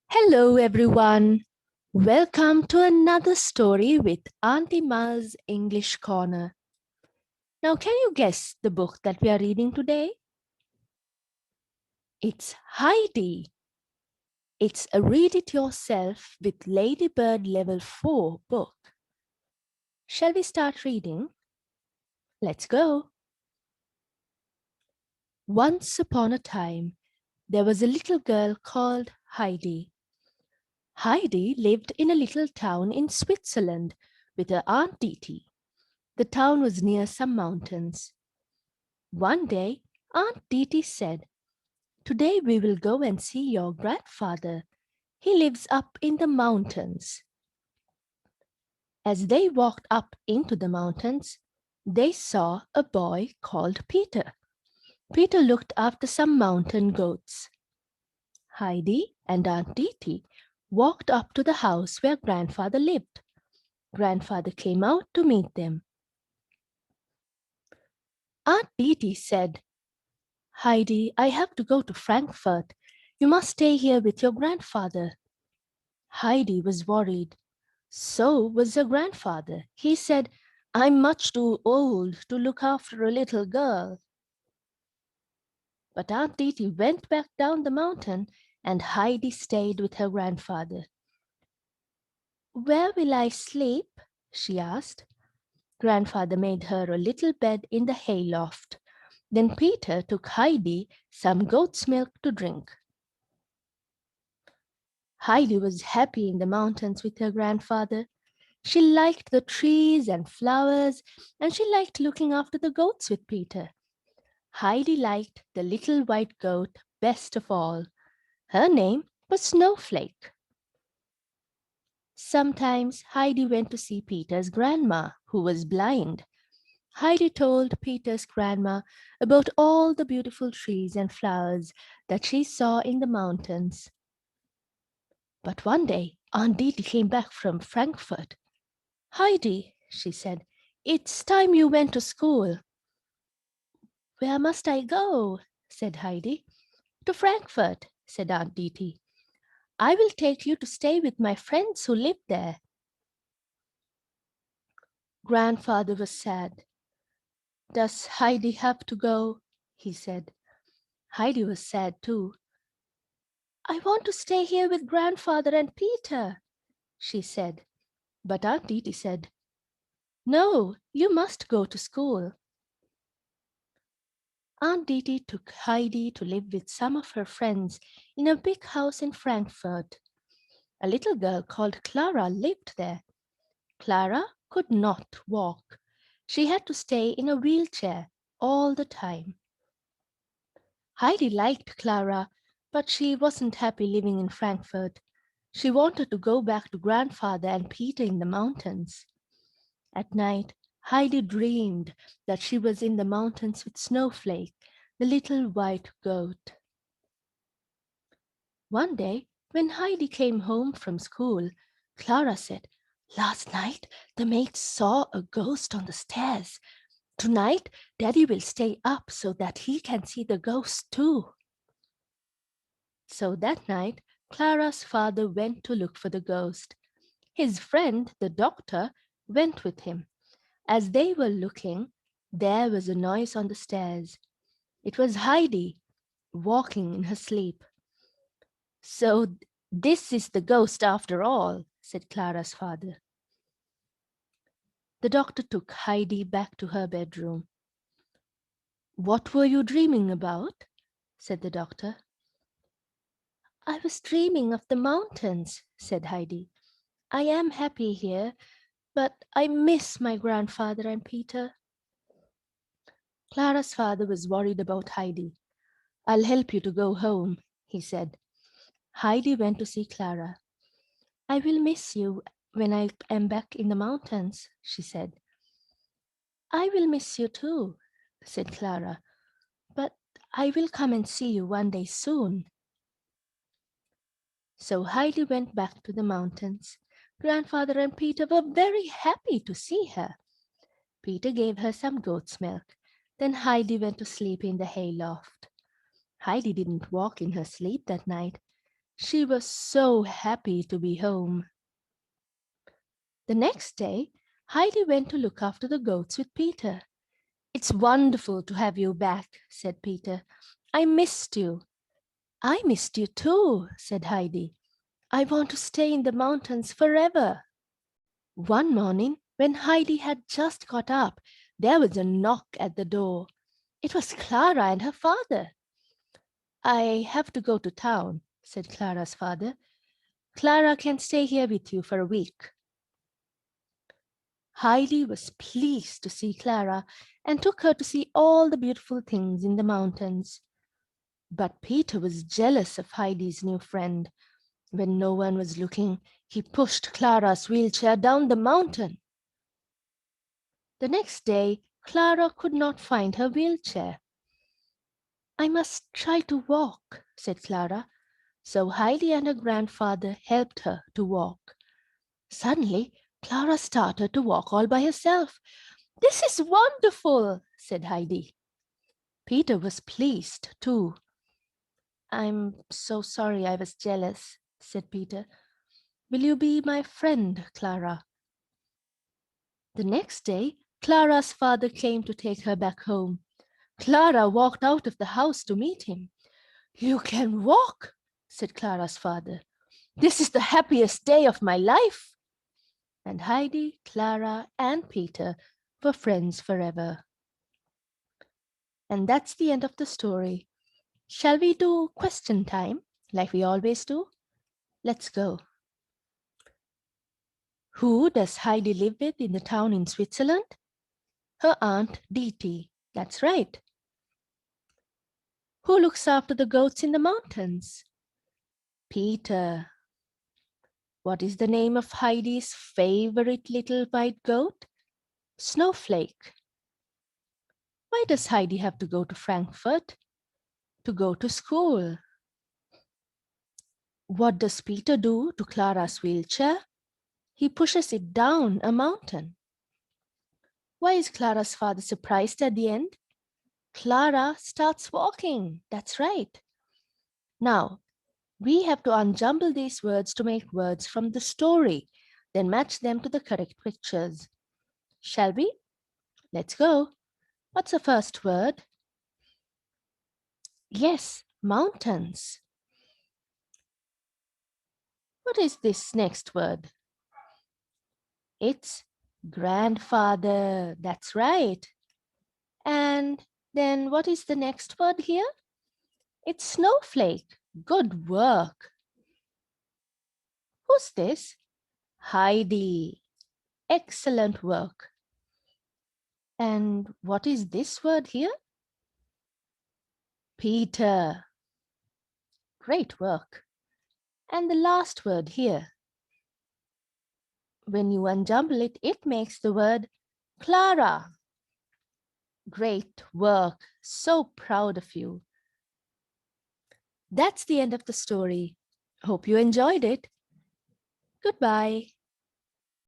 Hello, everyone. Welcome to another story with Auntie Ma's English Corner. Now, can you guess the book that we are reading today? It's Heidi. It's a read it yourself with Ladybird Level 4 book. Shall we start reading? Let's go. Once upon a time, there was a little girl called Heidi. Heidi lived in a little town in Switzerland with her Aunt Diti. The town was near some mountains. One day, Aunt Diti said, "Today we will go and see your grandfather. He lives up in the mountains." As they walked up into the mountains, they saw a boy called Peter. Peter looked after some mountain goats. Heidi and Aunt Diti walked up to the house where grandfather lived. Grandfather came out to meet them. Aunt Diti said, "Heidi, I have to go to Frankfurt. You must stay here with your grandfather." Heidi was worried. So was her grandfather. He said, "I'm much too old to look after a little girl." But Aunt Diti went back down the mountain and Heidi stayed with her grandfather. "Where will I sleep?" she asked. Grandfather made her a little bed in the hayloft. Then Peter took Heidi some goat's milk to drink. Heidi was happy in the mountains with her grandfather. She liked the trees and flowers, and she liked looking after the goats with Peter. Heidi liked the little white goat best of all. Her name was Snowflake. Sometimes Heidi went to see Peter's grandma, who was blind. Heidi told Peter's grandma about all the beautiful trees and flowers that she saw in the mountains. But one day, Aunt Didi came back from Frankfurt. "Heidi," she said, "it's time you went to school." "Where must I go?" said Heidi. "To Frankfurt," said Aunt Diti. "I will take you to stay with my friends who live there." Grandfather was sad. "Does Heidi have to go?" he said. Heidi was sad too. "I want to stay here with grandfather and Peter," she said. But Aunt Diti said, "No, you must go to school." Aunt Diti took Heidi to live with some of her friends in a big house in Frankfurt. A little girl called Clara lived there. Clara could not walk. She had to stay in a wheelchair all the time. Heidi liked Clara, but she wasn't happy living in Frankfurt. She wanted to go back to grandfather and Peter in the mountains. At night, Heidi dreamed that she was in the mountains with Snowflake, the little white goat. One day, when Heidi came home from school, Clara said, "Last night, the maid saw a ghost on the stairs. Tonight, Daddy will stay up so that he can see the ghost too." So that night, Clara's father went to look for the ghost. His friend, the doctor, went with him. As they were looking, there was a noise on the stairs. It was Heidi, walking in her sleep. "So this is the ghost after all," said Clara's father. The doctor took Heidi back to her bedroom. "What were you dreaming about?" said the doctor. "I was dreaming of the mountains," said Heidi. "I am happy here, but I miss my grandfather and Peter." Clara's father was worried about Heidi. "I'll help you to go home," he said. Heidi went to see Clara. "I will miss you when I am back in the mountains," she said. "I will miss you too," said Clara, "but I will come and see you one day soon." So Heidi went back to the mountains. Grandfather and Peter were very happy to see her. Peter gave her some goat's milk. Then Heidi went to sleep in the hayloft. Heidi didn't walk in her sleep that night. She was so happy to be home. The next day, Heidi went to look after the goats with Peter. It's wonderful to have you back, said Peter. I missed you. I missed you too, said Heidi. I want to stay in the mountains forever. One morning, when Heidi had just got up, there was a knock at the door. It was Clara and her father. I have to go to town, said Clara's father. Clara can stay here with you for a week. Heidi was pleased to see Clara and took her to see all the beautiful things in the mountains. But Peter was jealous of Heidi's new friend. When no one was looking, he pushed Clara's wheelchair down the mountain. The next day, Clara could not find her wheelchair. I must try to walk, said Clara. So Heidi and her grandfather helped her to walk. Suddenly, Clara started to walk all by herself. This is wonderful, said Heidi. Peter was pleased too. I'm so sorry I was jealous, said Peter. Will you be my friend, Clara? The next day, Clara's father came to take her back home. Clara walked out of the house to meet him. You can walk, said Clara's father. This is the happiest day of my life. And Heidi, Clara, and Peter were friends forever. And that's the end of the story. Shall we do question time like we always do? Let's go. Who does Heidi live with in the town in Switzerland? Her aunt Diti. That's right. Who looks after the goats in the mountains? Peter. What is the name of Heidi's favorite little white goat? Snowflake. Why does Heidi have to go to Frankfurt? To go to school. What does Peter do to Clara's wheelchair? He pushes it down a mountain. Why is Clara's father surprised at the end? Clara starts walking. That's right. Now, we have to unjumble these words to make words from the story, then match them to the correct pictures. Shall we? Let's go. What's the first word? Yes, mountains. What is this next word? It's grandfather. That's right. And then what is the next word here? It's snowflake. Good work. Who's this? Heidi. Excellent work. And what is this word here? Peter. Great work. And the last word here. When you unjumble it, it makes the word Clara. Great work. So proud of you. That's the end of the story. Hope you enjoyed it. Goodbye.